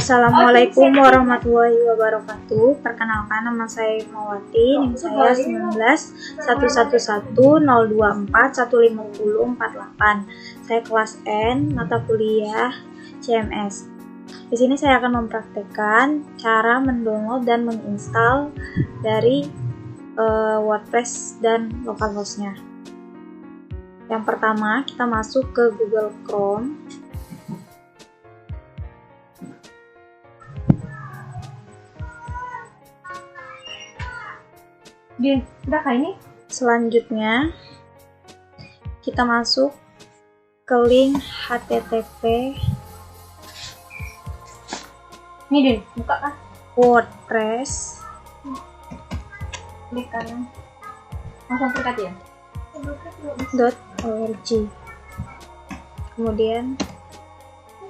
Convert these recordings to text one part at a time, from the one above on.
Assalamualaikum warahmatullahi wabarakatuh. Perkenalkan, nama saya Mawati, NIM saya 19 11102415048. Saya kelas N, mata kuliah CMS. Di sini saya akan mempraktekkan cara mendownload dan menginstal dari WordPress dan localhost-nya. Yang pertama, kita masuk ke Google Chrome. Udah kah ini? Selanjutnya kita masuk ke link http Ini Din, buka kah? WordPress. Klik kanan. Langsung klik ya? .org. Kemudian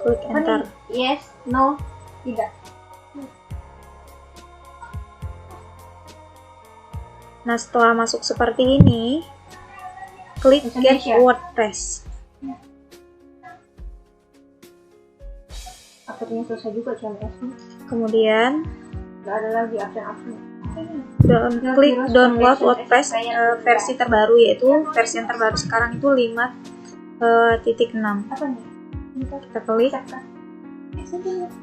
klik enter. Yes, no, tidak. Nah, setelah masuk seperti ini, klik Get WordPress. Akhirnya selesai juga CMS-nya. Kemudian Nggak ada lagi option-option. klik download WordPress versi terbaru, yaitu versi yang terbaru sekarang itu 5.6. Apa nih? Kita klik,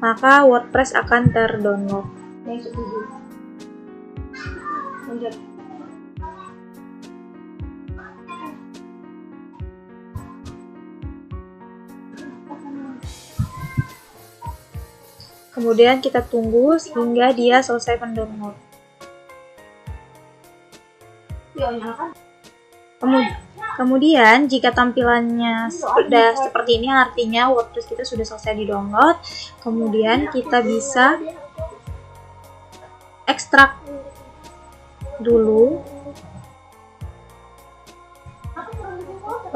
maka WordPress akan terdownload. Yang setuju. Lanjut. Kemudian kita tunggu hingga dia selesai mendownload. Kemudian jika tampilannya sudah seperti ini, artinya WordPress kita sudah selesai di-download. Kemudian kita bisa ekstrak dulu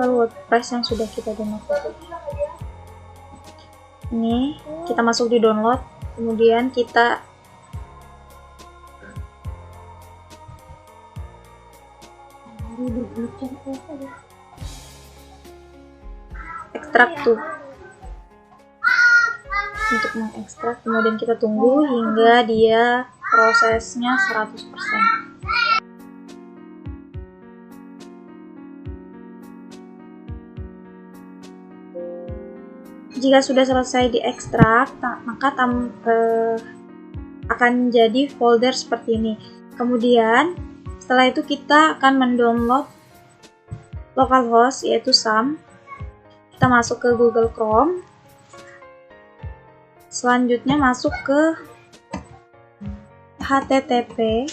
file WordPress yang sudah kita download. Ini kita masuk di download, kemudian kita ekstrak tuh untuk mengekstrak, kemudian kita tunggu hingga dia prosesnya 100%. Jika sudah selesai diekstrak, maka akan jadi folder seperti ini. Kemudian setelah itu kita akan mendownload localhost, yaitu SAM. Kita masuk ke Google Chrome. Selanjutnya masuk ke http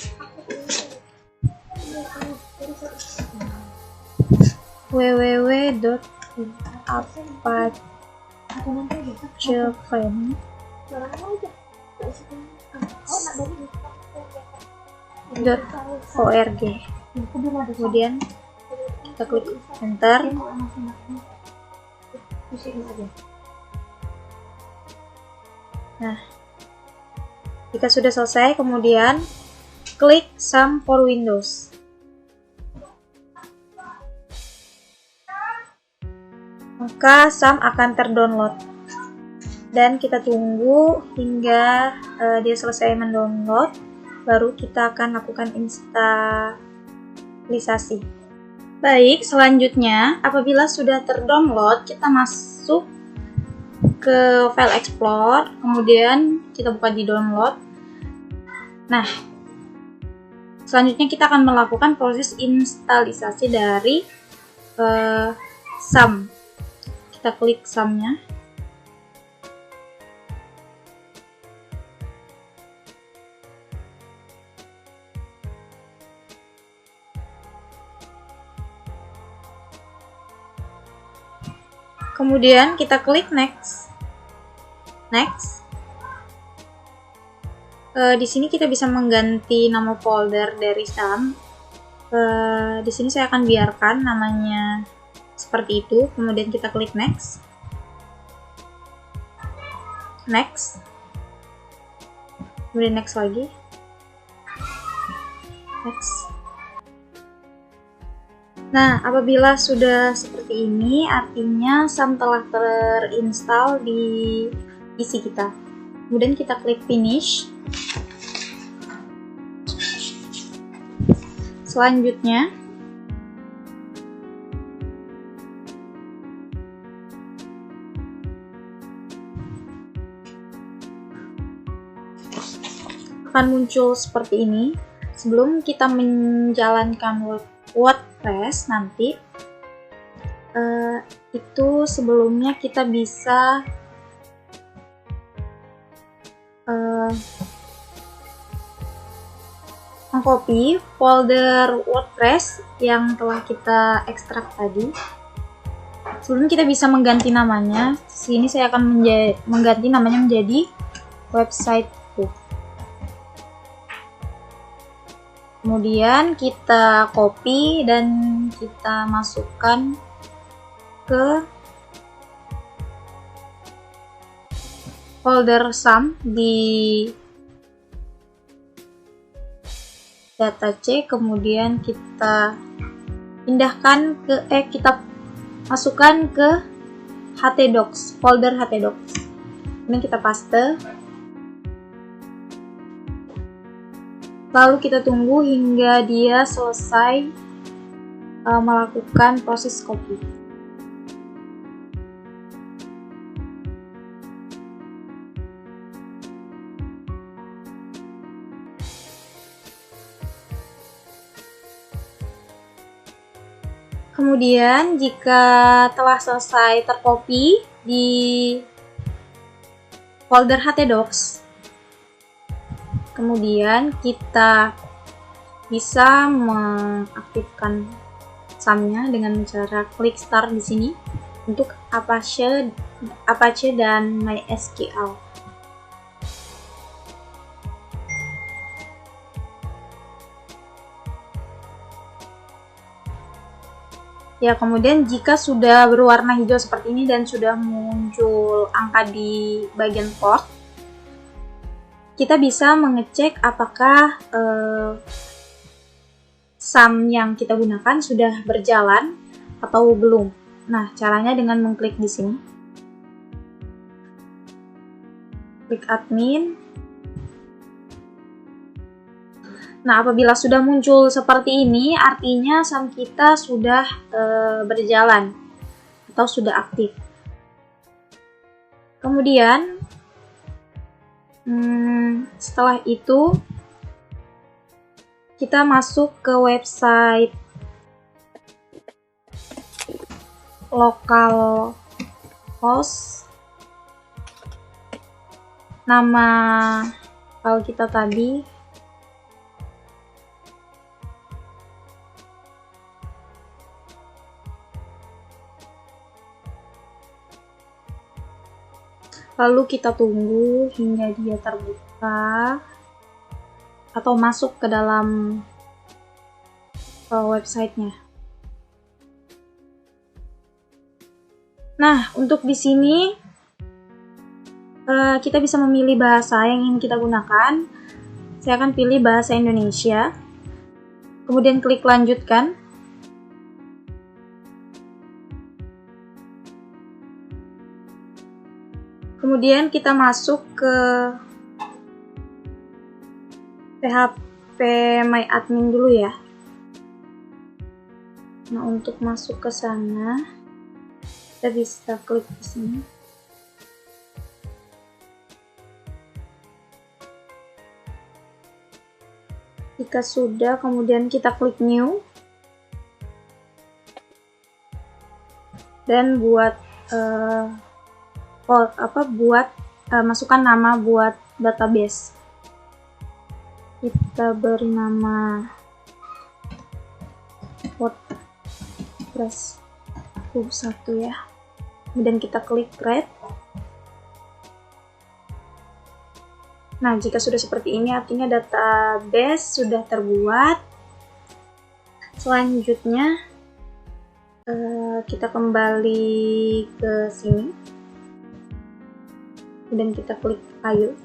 www.apachefen.org. Kemudian kita klik enter. Nah, jika sudah selesai, kemudian klik SAM for Windows. Maka SAM akan terdownload dan kita tunggu hingga dia selesai mendownload, baru kita akan lakukan instalisasi. Baik, selanjutnya apabila sudah terdownload, kita masuk ke file explore, kemudian kita buka di download. Nah, selanjutnya kita akan melakukan proses instalisasi dari SAM. Kita klik SAM-nya. Kemudian kita klik next. Di sini kita bisa mengganti nama folder dari SAM. Di sini saya akan biarkan namanya seperti itu. Kemudian kita klik next. Kemudian next lagi. Next. Nah, apabila sudah seperti ini, artinya SAM telah terinstall di PC kita. Kemudian kita klik finish. Selanjutnya akan muncul seperti ini. Sebelum kita menjalankan WordPress nanti, itu sebelumnya kita bisa mengcopy folder WordPress yang telah kita ekstrak tadi. Sebelum kita bisa mengganti namanya, sini saya akan mengganti namanya menjadi websiteku. Kemudian kita copy dan kita masukkan ke folder sum di data C, kemudian kita pindahkan kita masukkan ke htdocs, folder htdocs. Ini kita paste. Lalu kita tunggu hingga dia selesai melakukan proses copy. Kemudian jika telah selesai tercopy di folder htdocs, kemudian kita bisa mengaktifkan sumnya dengan cara klik start di sini untuk Apache dan MySQL. Ya, kemudian jika sudah berwarna hijau seperti ini dan sudah muncul angka di bagian port, kita bisa mengecek apakah sum yang kita gunakan sudah berjalan atau belum. Nah, caranya dengan mengklik di sini. Klik admin. Nah, apabila sudah muncul seperti ini, artinya sum kita sudah berjalan atau sudah aktif. Kemudian, setelah itu, kita masuk ke website localhost. Nama file kita tadi. Lalu kita tunggu hingga dia terbuka atau masuk ke dalam websitenya. Nah, untuk di sini kita bisa memilih bahasa yang ingin kita gunakan. Saya akan pilih bahasa Indonesia. Kemudian klik lanjutkan. Kemudian kita masuk ke PHP My Admin dulu ya. Nah, untuk masuk ke sana, kita bisa klik di sini. Jika sudah, kemudian kita klik New dan buat masukkan nama buat database. Kita beri nama WordPress 1 ya. Kemudian kita klik create. Nah, jika sudah seperti ini artinya database sudah terbuat. Selanjutnya kita kembali ke sini. Kemudian kita klik file.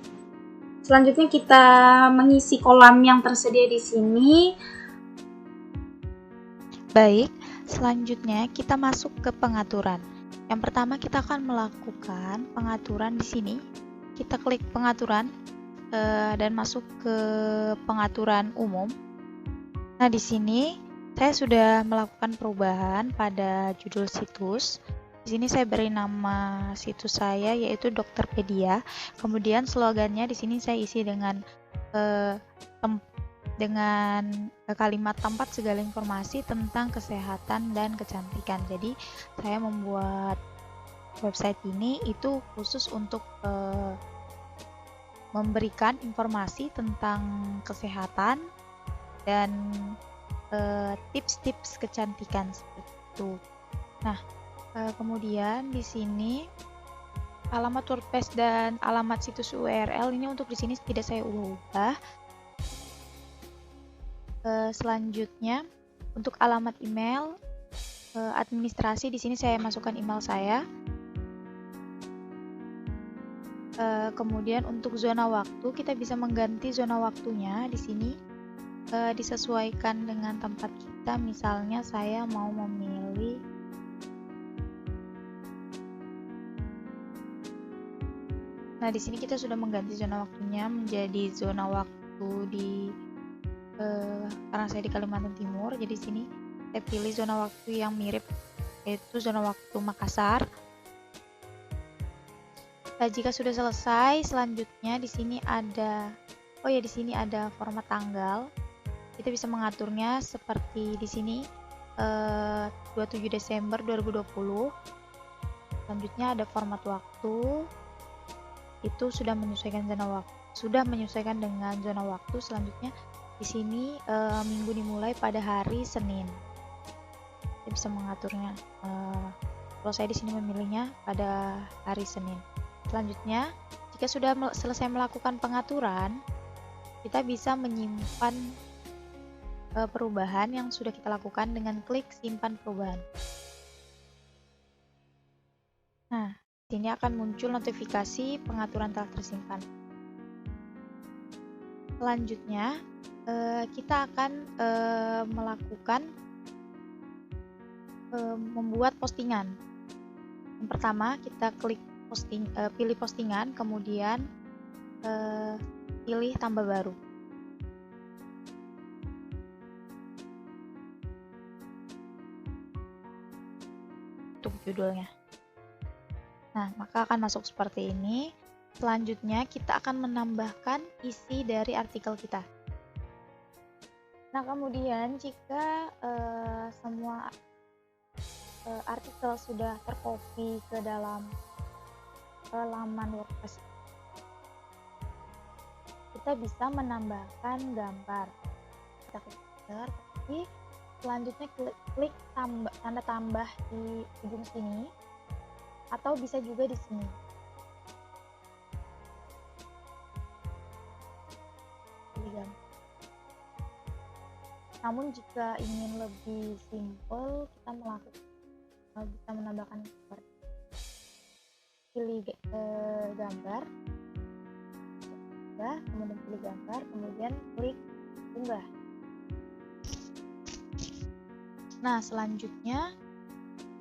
Selanjutnya kita mengisi kolam yang tersedia di sini. Baik, selanjutnya kita masuk ke pengaturan. Yang pertama kita akan melakukan pengaturan di sini. kita klik pengaturan dan masuk ke pengaturan umum. Nah, di sini saya sudah melakukan perubahan pada judul situs. Di sini saya beri nama situs saya yaitu Dokterpedia. Kemudian slogannya di sini saya isi dengan kalimat tempat segala informasi tentang kesehatan dan kecantikan. Jadi saya membuat website ini itu khusus untuk memberikan informasi tentang kesehatan dan tips-tips kecantikan seperti itu. Nah, kemudian di sini alamat WordPress dan alamat situs URL ini untuk di sini tidak saya ubah. Selanjutnya untuk alamat email administrasi di sini saya masukkan email saya. Kemudian untuk zona waktu kita bisa mengganti zona waktunya di sini disesuaikan dengan tempat kita. Misalnya saya mau memilih di sini kita sudah mengganti zona waktunya menjadi zona waktu di karena saya di Kalimantan Timur, jadi sini saya pilih zona waktu yang mirip, yaitu zona waktu Makassar. Nah, jika sudah selesai, selanjutnya di sini ada di sini ada format tanggal. Kita bisa mengaturnya seperti di sini 27 Desember 2020. Selanjutnya ada format waktu. Itu sudah menyesuaikan dengan zona waktu. Selanjutnya di sini minggu dimulai pada hari Senin. Kita bisa mengaturnya. Kalau saya di sini memilihnya pada hari Senin. Selanjutnya, jika sudah selesai melakukan pengaturan, kita bisa menyimpan perubahan yang sudah kita lakukan dengan klik simpan perubahan. Nah, di sini akan muncul notifikasi pengaturan telah tersimpan. Selanjutnya, kita akan melakukan membuat postingan. Yang pertama, kita klik pilih postingan, kemudian pilih tambah baru. Untuk judulnya. Nah, maka akan masuk seperti ini. Selanjutnya, kita akan menambahkan isi dari artikel kita. Nah, kemudian jika semua artikel sudah tercopy ke dalam laman WordPress, kita bisa menambahkan gambar. Kita klik gambar, tapi selanjutnya klik tanda tambah di ujung sini, atau bisa juga di sini. Namun jika ingin lebih simple, kita bisa menambahkan seperti pilih gambar, kemudian pilih gambar, kemudian klik unggah. Nah, selanjutnya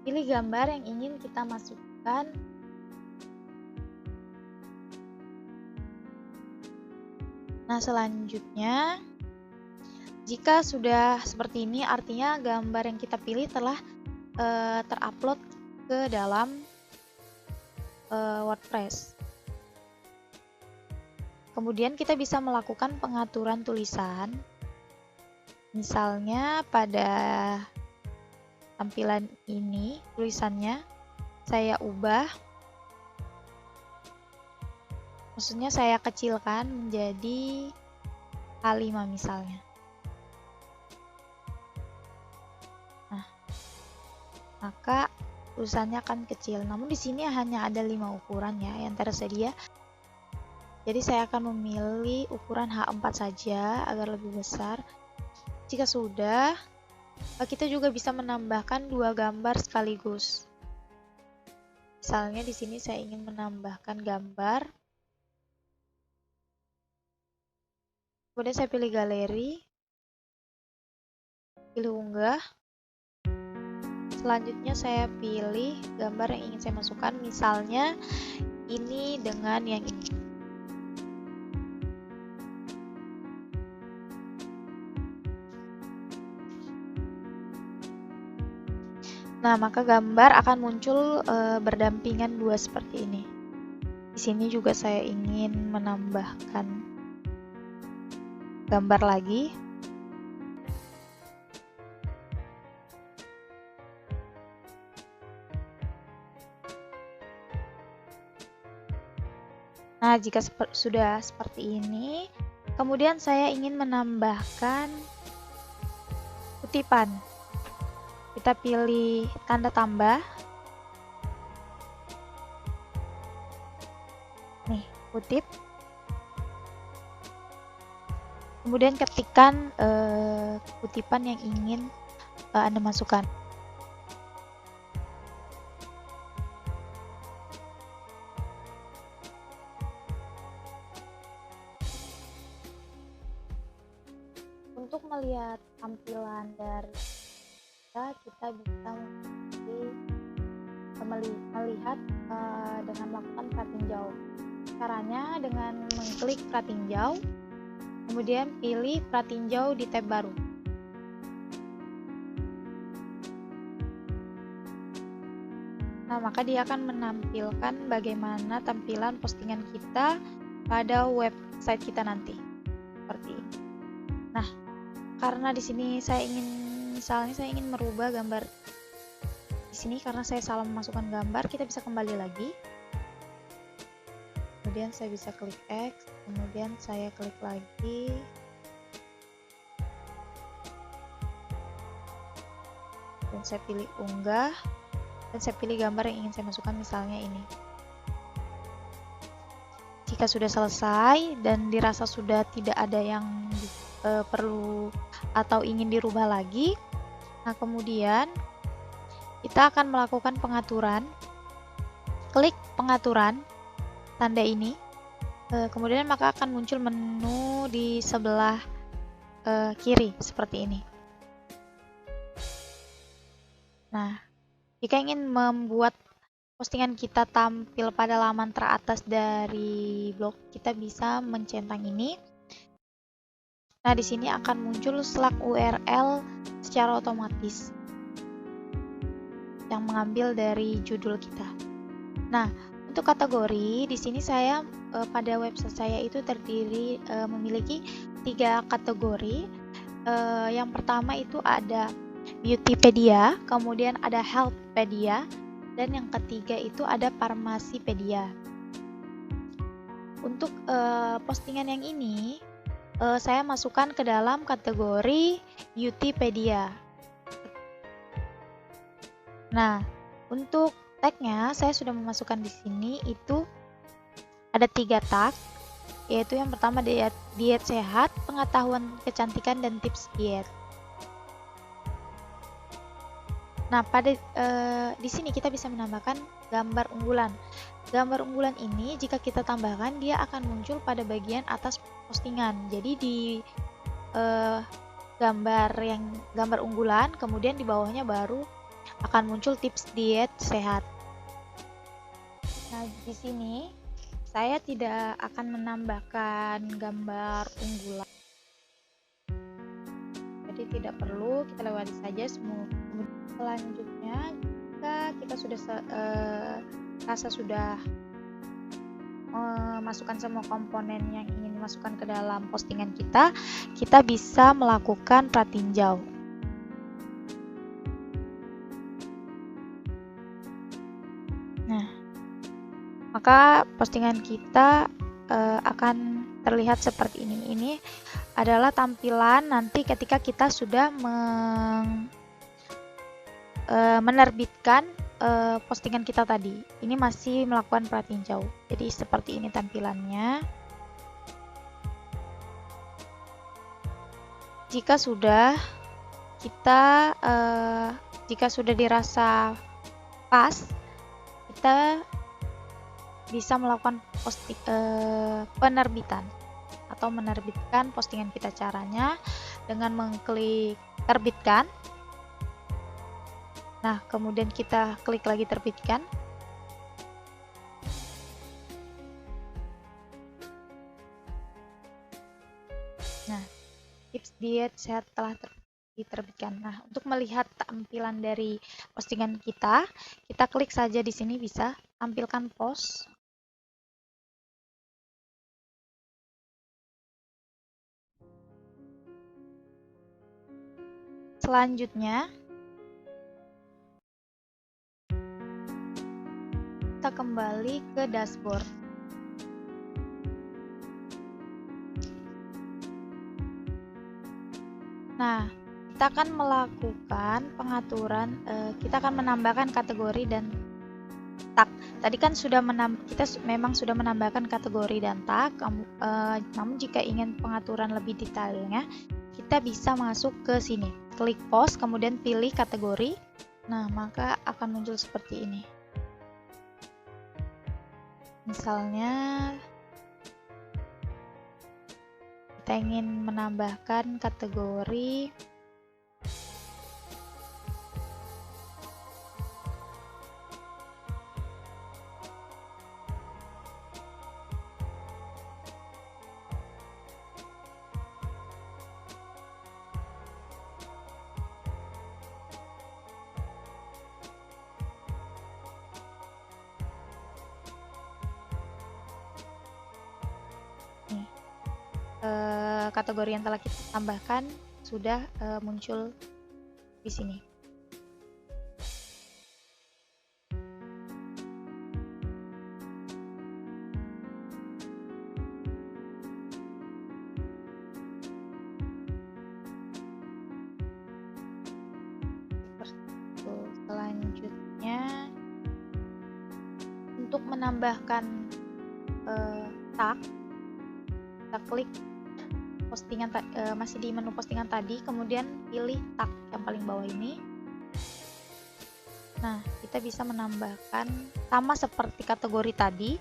pilih gambar yang ingin kita masukkan. Nah, selanjutnya jika sudah seperti ini, artinya gambar yang kita pilih telah terupload ke dalam WordPress. Kemudian kita bisa melakukan pengaturan tulisan. Misalnya pada tampilan ini tulisannya saya ubah. Maksudnya saya kecilkan menjadi A5 misalnya. Nah, maka tulisannya akan kecil. Namun di sini hanya ada 5 ukuran ya yang tersedia. Jadi saya akan memilih ukuran H4 saja agar lebih besar. Jika sudah, kita juga bisa menambahkan 2 gambar sekaligus. Misalnya di sini saya ingin menambahkan gambar. Kemudian saya pilih galeri, pilih unggah. Selanjutnya saya pilih gambar yang ingin saya masukkan, misalnya ini dengan yang ini. Nah, maka gambar akan muncul berdampingan dua seperti ini. Di sini juga saya ingin menambahkan gambar lagi. Nah, jika sudah seperti ini, kemudian saya ingin menambahkan kutipan. Kita pilih tanda tambah. Nih, kutip. Kemudian ketikkan kutipan yang ingin Anda masukkan. Untuk melihat tampilan dari kita bisa melihat dengan melakukan pratinjau. Caranya dengan mengklik pratinjau, kemudian pilih pratinjau di tab baru. Nah, maka dia akan menampilkan bagaimana tampilan postingan kita pada website kita nanti. Seperti ini. Nah, karena di sini saya ingin merubah gambar di sini karena saya salah memasukkan gambar, kita bisa kembali lagi. Kemudian saya bisa klik X, kemudian saya klik lagi. Dan saya pilih unggah, dan saya pilih gambar yang ingin saya masukkan, misalnya ini. Jika sudah selesai dan dirasa sudah tidak ada yang perlu atau ingin dirubah lagi, nah kemudian kita akan melakukan pengaturan. Klik pengaturan, tanda ini, kemudian maka akan muncul menu di sebelah kiri seperti ini. Nah, jika ingin membuat postingan kita tampil pada laman teratas dari blog, kita bisa mencentang ini. Nah, di sini akan muncul slug URL secara otomatis yang mengambil dari judul kita. Nah, untuk kategori di sini saya pada website saya itu terdiri memiliki 3 kategori. Yang pertama itu ada Beautypedia, kemudian ada Healthpedia, dan yang ketiga itu ada Farmasipedia. Untuk postingan yang ini saya masukkan ke dalam kategori Beautypedia. Nah, untuk tagnya saya sudah memasukkan di sini itu ada 3 tag, yaitu yang pertama diet sehat, pengetahuan kecantikan, dan tips diet. Nah, pada di sini kita bisa menambahkan gambar unggulan. Gambar unggulan ini jika kita tambahkan, dia akan muncul pada bagian atas postingan. Jadi di gambar unggulan, kemudian di bawahnya baru akan muncul tips diet sehat. Nah, di sini saya tidak akan menambahkan gambar unggulan. Jadi tidak perlu, kita lewati saja semua. Selanjutnya, jika kita sudah sudah memasukkan semua komponen yang ingin dimasukkan ke dalam postingan kita bisa melakukan pratinjau. Nah, maka postingan kita akan terlihat seperti ini. Ini adalah tampilan nanti ketika kita sudah menerbitkan postingan kita tadi. Ini masih melakukan pratinjau. Jadi seperti ini tampilannya. Jika sudah dirasa pas, kita bisa melakukan penerbitan atau menerbitkan postingan kita. Caranya dengan mengklik terbitkan. Nah, kemudian kita klik lagi terbitkan. Nah, tips diet sehat telah terbit. diterbitkan. Nah, untuk melihat tampilan dari postingan kita klik saja di sini, bisa tampilkan post. Selanjutnya, kita kembali ke dashboard. Nah, kita akan melakukan pengaturan, kita akan menambahkan kategori dan tag. Tadi kan kita memang sudah menambahkan kategori dan tag, namun jika ingin pengaturan lebih detailnya, kita bisa masuk ke sini, klik post, kemudian pilih kategori. Nah, maka akan muncul seperti ini. Misalnya, kita ingin menambahkan kategori kategori yang telah kita tambahkan sudah muncul di sini. Selanjutnya, untuk menambahkan tag, kita klik postingan, masih di menu postingan tadi, kemudian pilih tag yang paling bawah ini. Nah, kita bisa menambahkan sama seperti kategori tadi.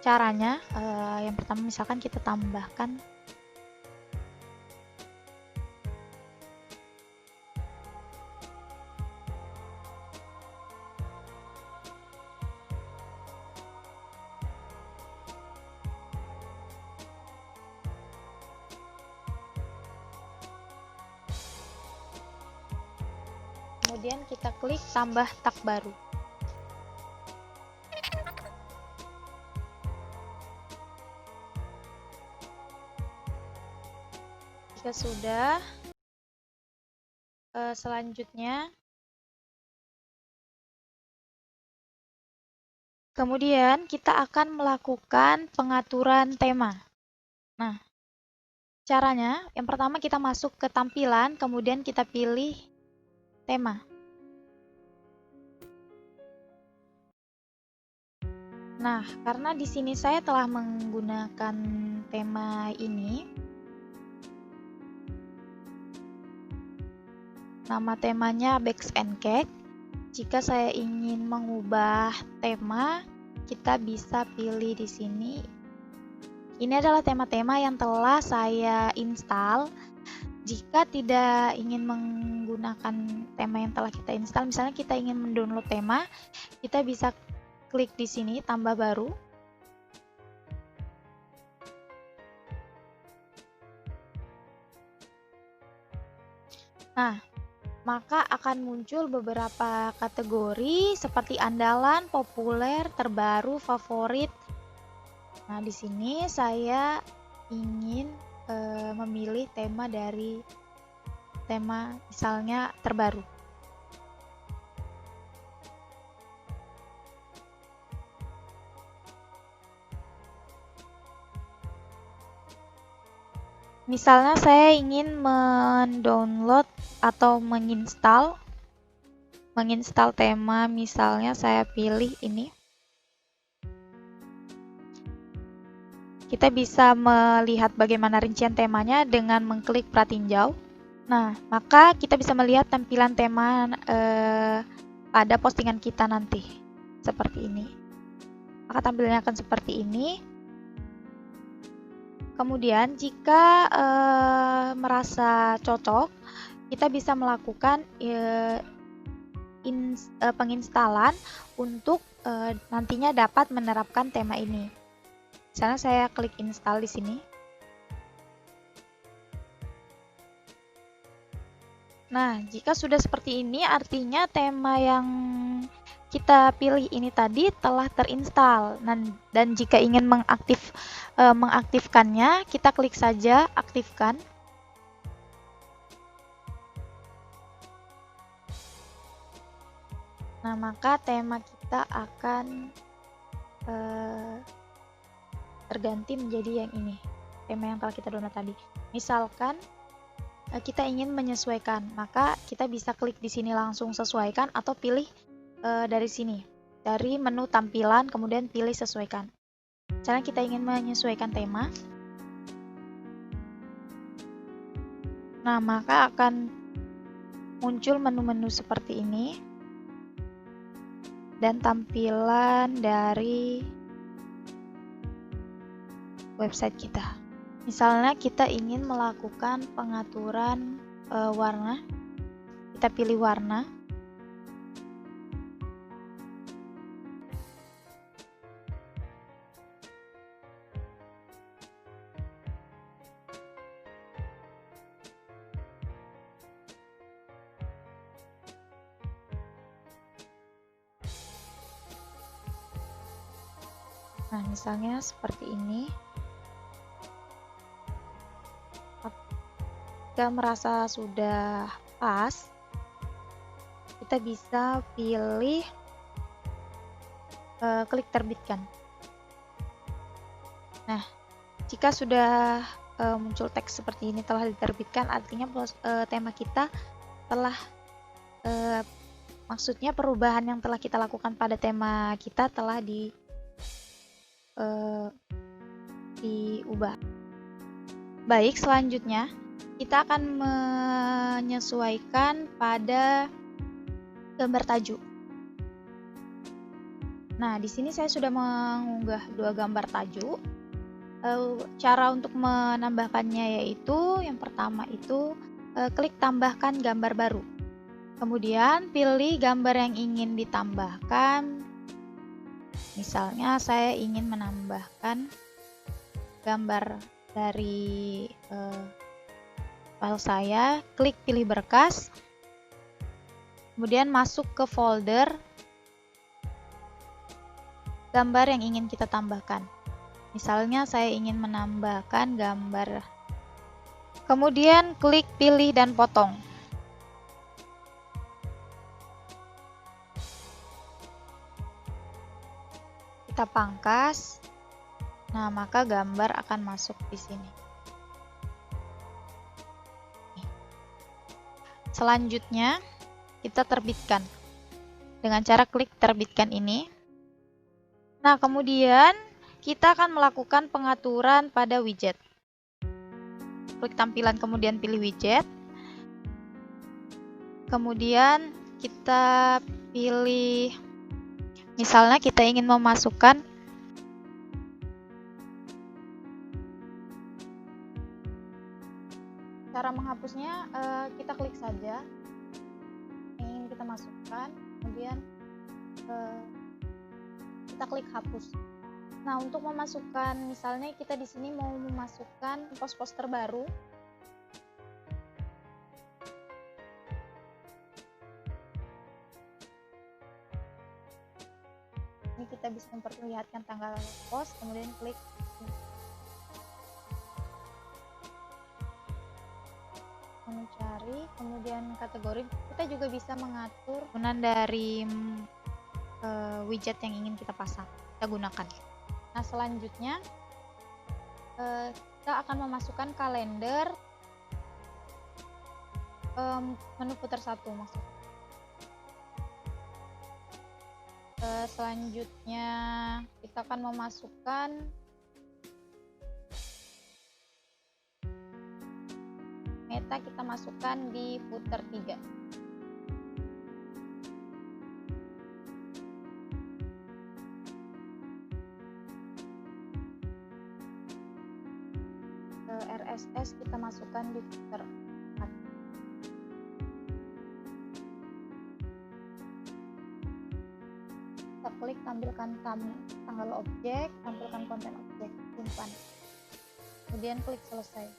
Caranya, yang pertama misalkan kita tambahkan kemudian kita klik tambah tag baru. Jika sudah, selanjutnya kemudian kita akan melakukan pengaturan tema. Nah, caranya yang pertama kita masuk ke tampilan, kemudian kita pilih tema. Nah, karena di sini saya telah menggunakan tema ini, nama temanya Bags and Cake. Jika saya ingin mengubah tema, kita bisa pilih di sini. Ini adalah tema-tema yang telah saya install. Jika tidak ingin menggunakan tema yang telah kita install, misalnya kita ingin mendownload tema, kita bisa klik di sini tambah baru. Nah, maka akan muncul beberapa kategori seperti andalan, populer, terbaru, favorit. Nah, di sini saya ingin memilih tema dari tema misalnya terbaru. Misalnya saya ingin mendownload atau menginstal tema, misalnya saya pilih ini. Kita bisa melihat bagaimana rincian temanya dengan mengklik pratinjau. Nah, maka kita bisa melihat tampilan tema pada postingan kita nanti. Seperti ini. Maka tampilannya akan seperti ini. Kemudian, jika merasa cocok, kita bisa melakukan penginstalan untuk nantinya dapat menerapkan tema ini. Misalnya saya klik install di sini. Nah, jika sudah seperti ini artinya tema yang kita pilih ini tadi telah terinstall. Dan jika ingin mengaktifkannya, kita klik saja aktifkan. Nah, maka tema kita akan terganti menjadi yang ini, tema yang telah kita download tadi. Misalkan kita ingin menyesuaikan, maka kita bisa klik di sini langsung sesuaikan atau pilih dari sini, dari menu tampilan, kemudian pilih sesuaikan. Misalnya kita ingin menyesuaikan tema, nah maka akan muncul menu-menu seperti ini dan tampilan dari website kita. Misalnya kita ingin melakukan pengaturan warna, kita pilih warna. Nah, misalnya seperti ini. Jika merasa sudah pas, kita bisa pilih klik terbitkan. Nah, jika sudah muncul teks seperti ini telah diterbitkan, artinya tema kita telah maksudnya perubahan yang telah kita lakukan pada tema kita telah diubah. Baik, selanjutnya kita akan menyesuaikan pada gambar tajuk. Nah, di sini saya sudah mengunggah 2 gambar tajuk. Cara untuk menambahkannya yaitu yang pertama itu klik tambahkan gambar baru. Kemudian pilih gambar yang ingin ditambahkan. Misalnya saya ingin menambahkan gambar dari file saya, klik pilih berkas, kemudian masuk ke folder gambar yang ingin kita tambahkan. Misalnya saya ingin menambahkan gambar, kemudian klik pilih dan potong. Kita pangkas, nah maka gambar akan masuk di sini. Selanjutnya kita terbitkan dengan cara klik terbitkan ini. Nah, kemudian kita akan melakukan pengaturan pada widget. Klik tampilan kemudian pilih widget. Kemudian kita pilih, misalnya kita ingin memasukkan cara menghapusnya, kita klik saja yang ingin kita masukkan, kemudian kita klik hapus. Nah, untuk memasukkan, misalnya kita di sini mau memasukkan pos-pos terbaru, ini kita bisa memperlihatkan tanggal post, kemudian klik mencari, kemudian kategori. Kita juga bisa mengatur penggunaan dari widget yang ingin kita pasang, kita gunakan. Nah, selanjutnya kita akan memasukkan kalender, menu putar 1 maksudnya. Selanjutnya kita akan memasukkan meta, kita masukkan di footer 3. RSS kita masukkan di footer 4. Kita klik tampilkan tanggal objek, tampilkan konten objek, simpan. Kemudian klik selesai.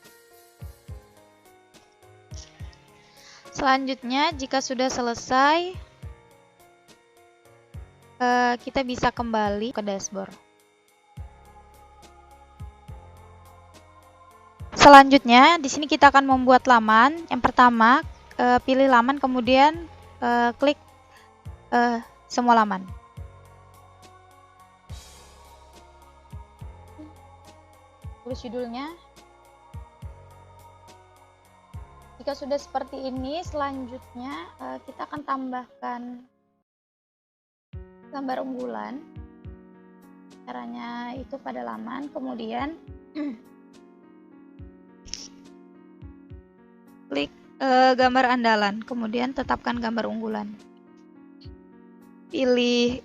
Selanjutnya, jika sudah selesai, kita bisa kembali ke dashboard. Selanjutnya, di sini kita akan membuat laman. Yang pertama, pilih laman, kemudian klik semua laman. Tulis judulnya. Jika sudah seperti ini, selanjutnya kita akan tambahkan gambar unggulan. Caranya itu pada laman, kemudian klik gambar andalan, kemudian tetapkan gambar unggulan. Pilih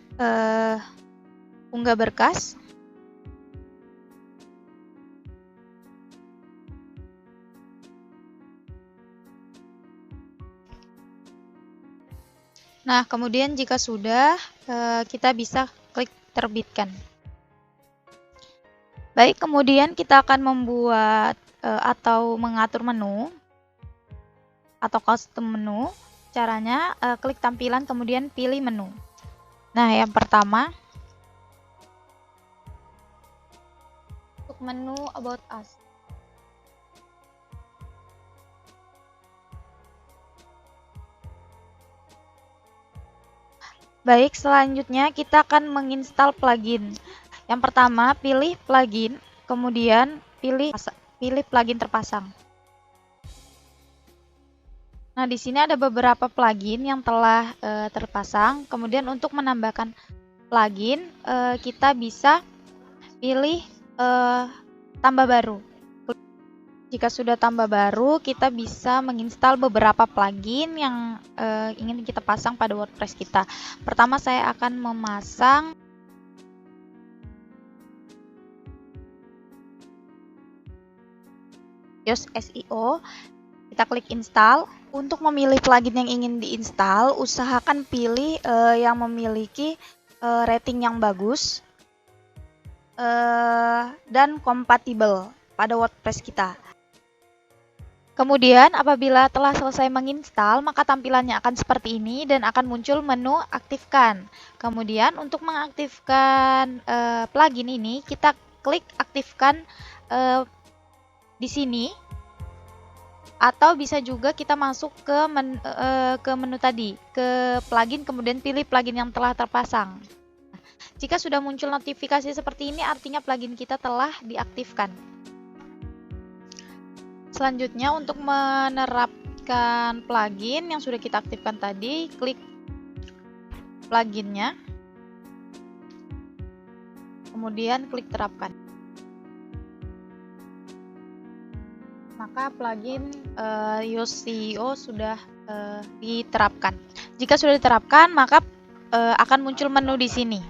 unggah berkas. Nah, kemudian jika sudah, kita bisa klik terbitkan. Baik, kemudian kita akan membuat atau mengatur menu atau custom menu. Caranya, klik tampilan, kemudian pilih menu. Nah, yang pertama, untuk menu About Us. Baik, selanjutnya kita akan menginstal plugin. Yang pertama, pilih plugin, kemudian pilih plugin terpasang. Nah, di sini ada beberapa plugin yang telah terpasang. Kemudian untuk menambahkan plugin, kita bisa pilih tambah baru. Jika sudah tambah baru, kita bisa menginstal beberapa plugin yang ingin kita pasang pada WordPress kita. Pertama, saya akan memasang Yoast SEO. Kita klik install. Untuk memilih plugin yang ingin diinstal, usahakan pilih yang memiliki rating yang bagus dan kompatibel pada WordPress kita. Kemudian apabila telah selesai menginstal, maka tampilannya akan seperti ini dan akan muncul menu aktifkan. Kemudian untuk mengaktifkan plugin ini, kita klik aktifkan di sini, atau bisa juga kita masuk ke menu tadi, ke plugin, kemudian pilih plugin yang telah terpasang. Jika sudah muncul notifikasi seperti ini, artinya plugin kita telah diaktifkan. Selanjutnya, untuk menerapkan plugin yang sudah kita aktifkan tadi, klik pluginnya, kemudian klik terapkan. Maka plugin Yoast SEO sudah diterapkan. Jika sudah diterapkan, maka akan muncul menu di sini.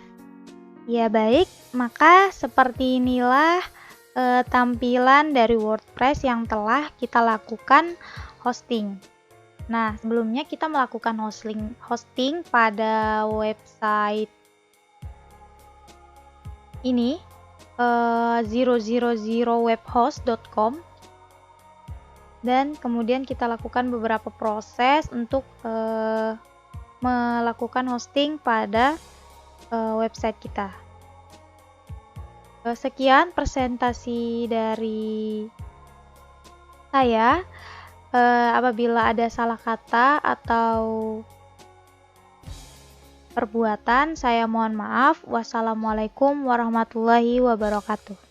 Ya baik, maka seperti inilah tampilan dari WordPress yang telah kita lakukan hosting. Nah, sebelumnya kita melakukan hosting pada website ini 000webhost.com, dan kemudian kita lakukan beberapa proses untuk melakukan hosting pada website kita. Sekian presentasi dari saya. Apabila ada salah kata atau perbuatan, saya mohon maaf. Wassalamualaikum warahmatullahi wabarakatuh.